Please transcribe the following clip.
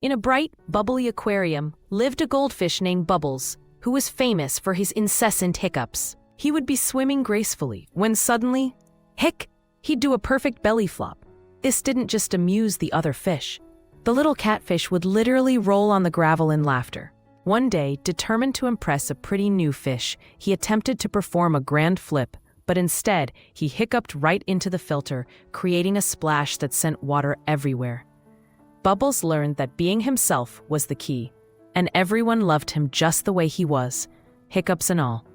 In a bright, bubbly aquarium lived a goldfish named Bubbles, who was famous for his incessant hiccups. He would be swimming gracefully when suddenly, he'd do a perfect belly flop. This didn't just amuse the other fish. The little catfish would literally roll on the gravel in laughter. One day, determined to impress a pretty new fish, he attempted to perform a grand flip, but instead, he hiccuped right into the filter, creating a splash that sent water everywhere. Bubbles learned that being himself was the key, and everyone loved him just the way he was, hiccups and all.